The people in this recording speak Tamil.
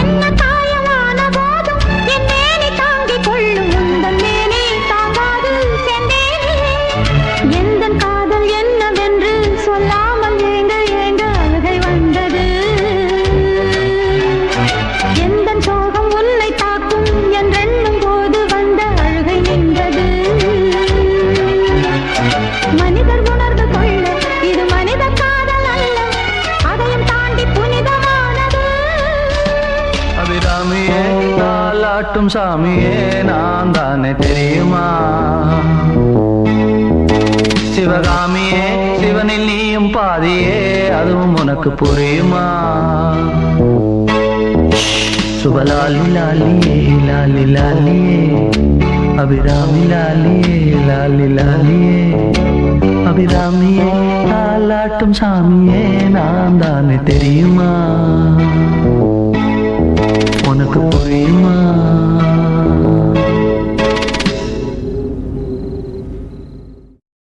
என்ன காயமான போதும் என் மேனி தாங்கிக் கொள்ளும் உந்தன் மேனி தாங்காது செந்தேனே. எந்தன் காதல் என்னவென்று சொல்லாமல் ஏங்க ஏங்க அழுகை வந்தது. எந்தன் சோகம் உன்னை தாக்கும் என்றெண்ணும் போது வந்த அழுகை நின்றது. மனிதர் உணர்ந்து கொள்ள இது மனித காதல் அல்ல, அதையும் தாண்டி புனிதமானது. அபிராமியே தாலாட்டும் சாமியே நான் தானே தெரியுமா? சிவகாமியே சிவனில் நீயும் பாதியே அதுவும் உனக்கு புரியுமா? சுபலாலி லாலியே லாலி லாலியே அபிராமி லாலியே லாலி லாலியே அபிராமியே தாலாட்டும் சாமியே நான் தானே தெரியுமா? உனக்கு புரியுமா?